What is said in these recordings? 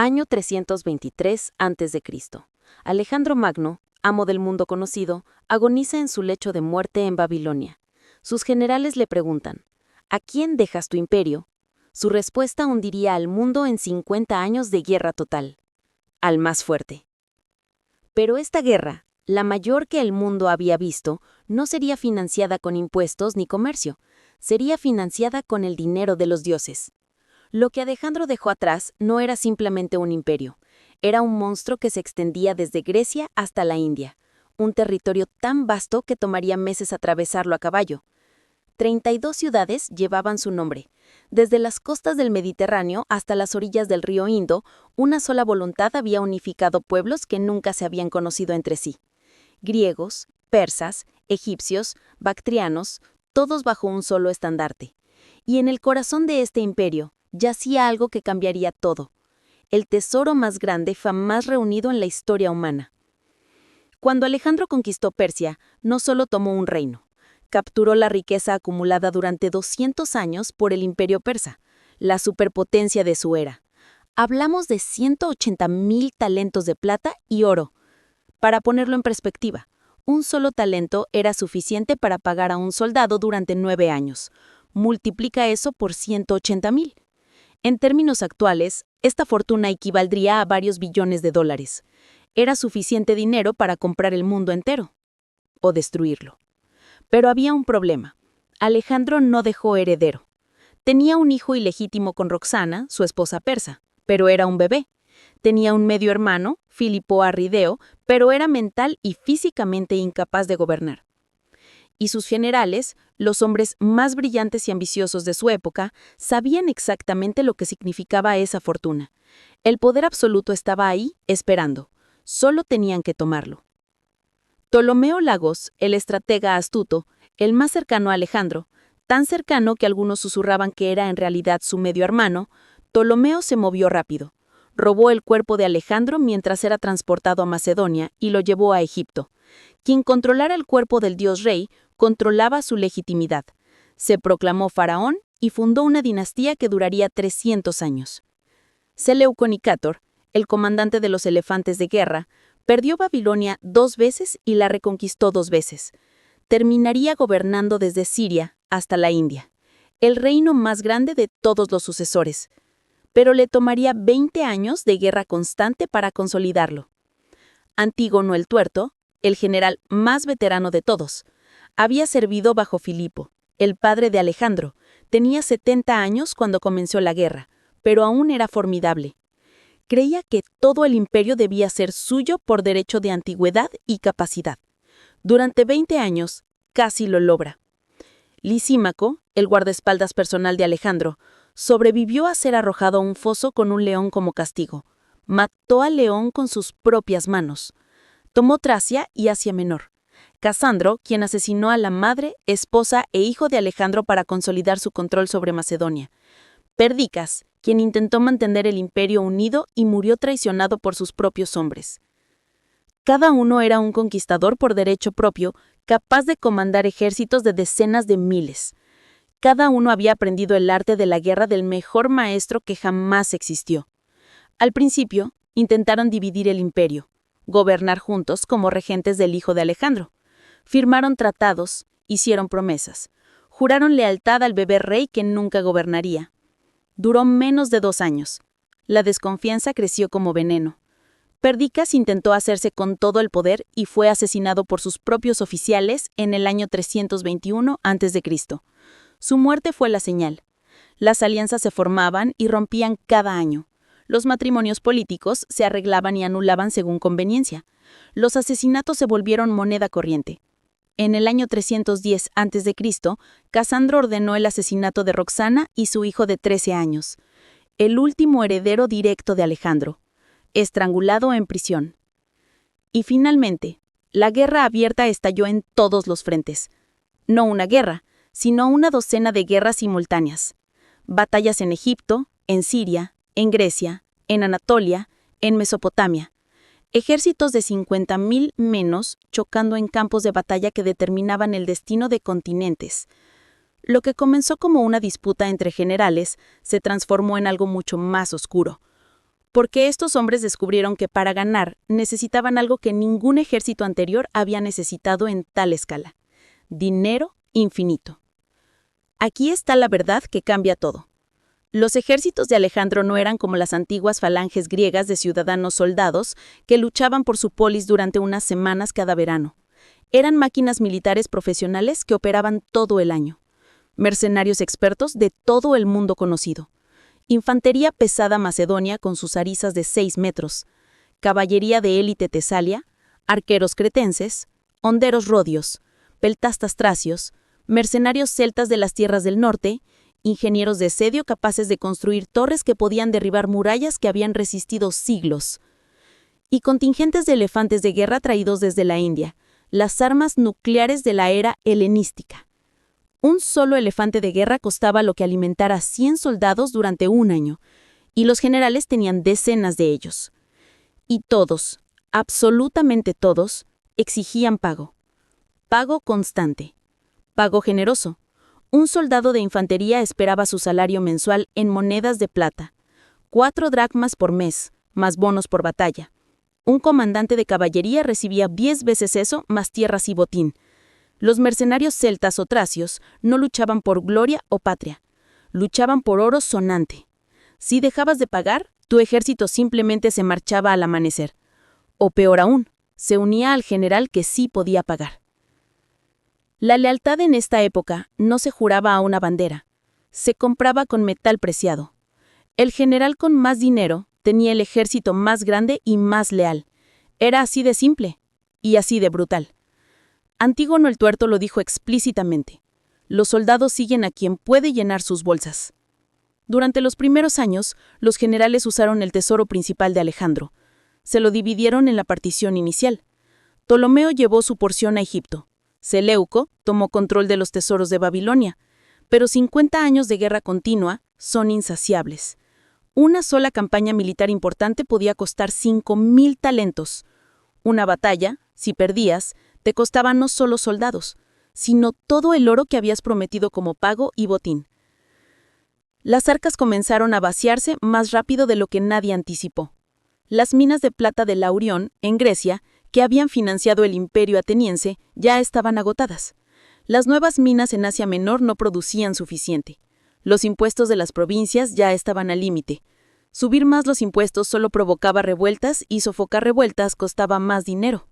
Año 323 a.C. Alejandro Magno, amo del mundo conocido, agoniza en su lecho de muerte en Babilonia. Sus generales le preguntan, ¿a quién dejas tu imperio? Su respuesta hundiría al mundo en 50 años de guerra total. Al más fuerte. Pero esta guerra, la mayor que el mundo había visto, no sería financiada con impuestos ni comercio, sería financiada con el dinero de los dioses. Lo que Alejandro dejó atrás no era simplemente un imperio, era un monstruo que se extendía desde Grecia hasta la India, un territorio tan vasto que tomaría meses atravesarlo a caballo. 32 ciudades llevaban su nombre. Desde las costas del Mediterráneo hasta las orillas del río Indo, una sola voluntad había unificado pueblos que nunca se habían conocido entre sí. Griegos, persas, egipcios, bactrianos, todos bajo un solo estandarte. Y en el corazón de este imperio, yacía algo que cambiaría todo, el tesoro más grande jamás reunido en la historia humana. Cuando Alejandro conquistó Persia, no solo tomó un reino, capturó la riqueza acumulada durante 200 años por el imperio persa, la superpotencia de su era. Hablamos de 180,000 talentos de plata y oro. Para ponerlo en perspectiva, un solo talento era suficiente para pagar a un soldado durante 9 años. Multiplica eso por 180,000. En términos actuales, esta fortuna equivaldría a varios billones de dólares. Era suficiente dinero para comprar el mundo entero o destruirlo. Pero había un problema. Alejandro no dejó heredero. Tenía un hijo ilegítimo con Roxana, su esposa persa, pero era un bebé. Tenía un medio hermano, Filipo Arrideo, pero era mental y físicamente incapaz de gobernar. Y sus generales, los hombres más brillantes y ambiciosos de su época, sabían exactamente lo que significaba esa fortuna. El poder absoluto estaba ahí, esperando. Solo tenían que tomarlo. Ptolomeo Lagos, el estratega astuto, el más cercano a Alejandro, tan cercano que algunos susurraban que era en realidad su medio hermano, Ptolomeo se movió rápido. Robó el cuerpo de Alejandro mientras era transportado a Macedonia y lo llevó a Egipto. Quien controlara el cuerpo del dios rey, controlaba su legitimidad. Se proclamó faraón y fundó una dinastía que duraría 300 años. Seleuco Nicátor, el comandante de los elefantes de guerra, perdió Babilonia 2 veces y la reconquistó 2 veces. Terminaría gobernando desde Siria hasta la India, el reino más grande de todos los sucesores. Pero le tomaría 20 años de guerra constante para consolidarlo. Antígono el Tuerto, el general más veterano de todos, había servido bajo Filipo, el padre de Alejandro. Tenía 70 años cuando comenzó la guerra, pero aún era formidable. Creía que todo el imperio debía ser suyo por derecho de antigüedad y capacidad. Durante 20 años, casi lo logra. Lisímaco, el guardaespaldas personal de Alejandro, sobrevivió a ser arrojado a un foso con un león como castigo. Mató al león con sus propias manos. Tomó Tracia y Asia Menor. Casandro, quien asesinó a la madre, esposa e hijo de Alejandro para consolidar su control sobre Macedonia. Perdicas, quien intentó mantener el imperio unido y murió traicionado por sus propios hombres. Cada uno era un conquistador por derecho propio, capaz de comandar ejércitos de decenas de miles. Cada uno había aprendido el arte de la guerra del mejor maestro que jamás existió. Al principio, intentaron dividir el imperio, gobernar juntos como regentes del hijo de Alejandro. Firmaron tratados, hicieron promesas, juraron lealtad al bebé rey que nunca gobernaría. Duró menos de 2 años. La desconfianza creció como veneno. Perdicas intentó hacerse con todo el poder y fue asesinado por sus propios oficiales en el año 321 a.C. Su muerte fue la señal. Las alianzas se formaban y rompían cada año. Los matrimonios políticos se arreglaban y anulaban según conveniencia. Los asesinatos se volvieron moneda corriente. En el año 310 a.C., Casandro ordenó el asesinato de Roxana y su hijo de 13 años, el último heredero directo de Alejandro, estrangulado en prisión. Y finalmente, la guerra abierta estalló en todos los frentes. No una guerra, sino una docena de guerras simultáneas. Batallas en Egipto, en Siria, en Grecia, en Anatolia, en Mesopotamia. Ejércitos de 50,000 menos chocando en campos de batalla que determinaban el destino de continentes. Lo que comenzó como una disputa entre generales se transformó en algo mucho más oscuro. Porque estos hombres descubrieron que para ganar necesitaban algo que ningún ejército anterior había necesitado en tal escala: dinero infinito. Aquí está la verdad que cambia todo. Los ejércitos de Alejandro no eran como las antiguas falanges griegas de ciudadanos soldados que luchaban por su polis durante unas semanas cada verano. Eran máquinas militares profesionales que operaban todo el año. Mercenarios expertos de todo el mundo conocido. Infantería pesada macedonia con sus arisas de 6 metros. Caballería de élite tesalia, arqueros cretenses, honderos rodios, peltastas tracios, mercenarios celtas de las tierras del norte, ingenieros de sedio capaces de construir torres que podían derribar murallas que habían resistido siglos, y contingentes de elefantes de guerra traídos desde la India, las armas nucleares de la era helenística. Un solo elefante de guerra costaba lo que alimentara a 100 soldados durante un año, y los generales tenían decenas de ellos. Y todos, absolutamente todos, exigían pago. Pago constante. Pago generoso. Un soldado de infantería esperaba su salario mensual en monedas de plata, 4 dracmas por mes, más bonos por batalla. Un comandante de caballería recibía 10 veces eso, más tierras y botín. Los mercenarios celtas o tracios no luchaban por gloria o patria, luchaban por oro sonante. Si dejabas de pagar, tu ejército simplemente se marchaba al amanecer. O peor aún, se unía al general que sí podía pagar. La lealtad en esta época no se juraba a una bandera, se compraba con metal preciado. El general con más dinero tenía el ejército más grande y más leal. Era así de simple y así de brutal. Antígono el Tuerto lo dijo explícitamente: los soldados siguen a quien puede llenar sus bolsas. Durante los primeros años, los generales usaron el tesoro principal de Alejandro. Se lo dividieron en la partición inicial. Ptolomeo llevó su porción a Egipto. Seleuco tomó control de los tesoros de Babilonia, pero 50 años de guerra continua son insaciables. Una sola campaña militar importante podía costar 5,000 talentos. Una batalla, si perdías, te costaba no solo soldados, sino todo el oro que habías prometido como pago y botín. Las arcas comenzaron a vaciarse más rápido de lo que nadie anticipó. Las minas de plata de Laurión, en Grecia, que habían financiado el imperio ateniense, ya estaban agotadas. Las nuevas minas en Asia Menor no producían suficiente. Los impuestos de las provincias ya estaban al límite. Subir más los impuestos solo provocaba revueltas y sofocar revueltas costaba más dinero.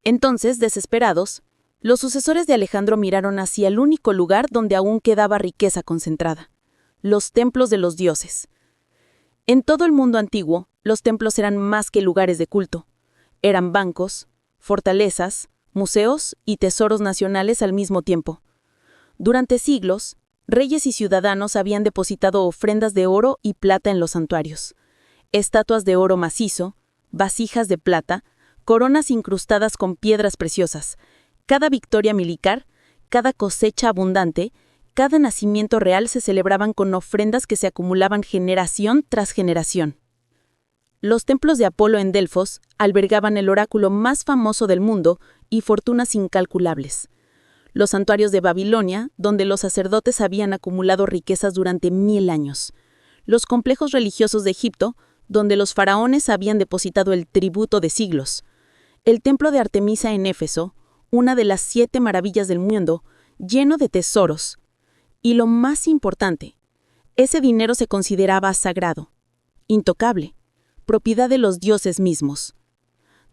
Entonces, desesperados, los sucesores de Alejandro miraron hacia el único lugar donde aún quedaba riqueza concentrada: los templos de los dioses. En todo el mundo antiguo, los templos eran más que lugares de culto. Eran bancos, fortalezas, museos y tesoros nacionales al mismo tiempo. Durante siglos, reyes y ciudadanos habían depositado ofrendas de oro y plata en los santuarios. Estatuas de oro macizo, vasijas de plata, coronas incrustadas con piedras preciosas. Cada victoria militar, cada cosecha abundante, cada nacimiento real se celebraban con ofrendas que se acumulaban generación tras generación. Los templos de Apolo en Delfos albergaban el oráculo más famoso del mundo y fortunas incalculables. Los santuarios de Babilonia, donde los sacerdotes habían acumulado riquezas durante 1000 años. Los complejos religiosos de Egipto, donde los faraones habían depositado el tributo de siglos. El templo de Artemisa en Éfeso, una de las 7 maravillas del mundo, lleno de tesoros. Y lo más importante, ese dinero se consideraba sagrado, intocable, propiedad de los dioses mismos.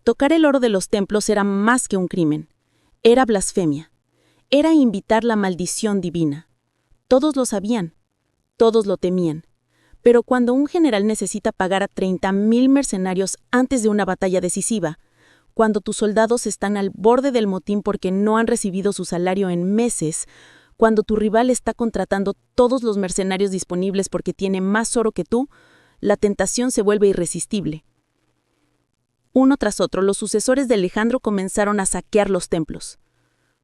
Tocar el oro de los templos era más que un crimen, era blasfemia, era invitar la maldición divina. Todos lo sabían, todos lo temían, pero cuando un general necesita pagar a 30,000 mercenarios antes de una batalla decisiva, cuando tus soldados están al borde del motín porque no han recibido su salario en meses, cuando tu rival está contratando todos los mercenarios disponibles porque tiene más oro que tú, la tentación se vuelve irresistible. Uno tras otro, los sucesores de Alejandro comenzaron a saquear los templos.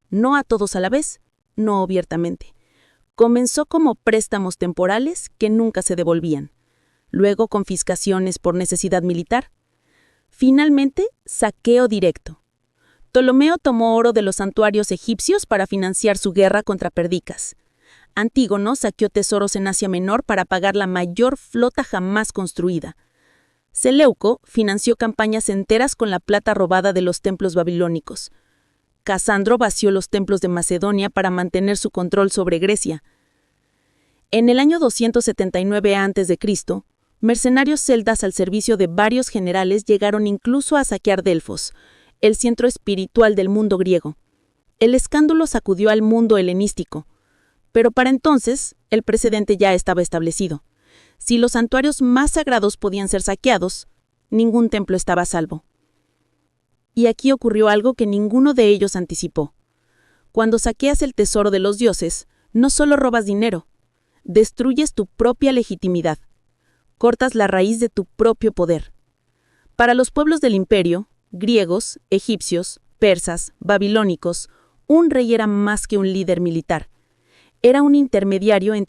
No a todos a la vez, no abiertamente. Comenzó como préstamos temporales que nunca se devolvían. Luego confiscaciones por necesidad militar. Finalmente, saqueo directo. Ptolomeo tomó oro de los santuarios egipcios para financiar su guerra contra Perdicas. Antígono saqueó tesoros en Asia Menor para pagar la mayor flota jamás construida. Seleuco financió campañas enteras con la plata robada de los templos babilónicos. Casandro vació los templos de Macedonia para mantener su control sobre Grecia. En el año 279 a.C., mercenarios celtas al servicio de varios generales llegaron incluso a saquear Delfos, el centro espiritual del mundo griego. El escándalo sacudió al mundo helenístico, pero para entonces el precedente ya estaba establecido. Si los santuarios más sagrados podían ser saqueados, ningún templo estaba a salvo. Y aquí ocurrió algo que ninguno de ellos anticipó. Cuando saqueas el tesoro de los dioses, no solo robas dinero, destruyes tu propia legitimidad, cortas la raíz de tu propio poder. Para los pueblos del imperio, griegos, egipcios, persas, babilónicos, un rey era más que un líder militar. Era un intermediario entre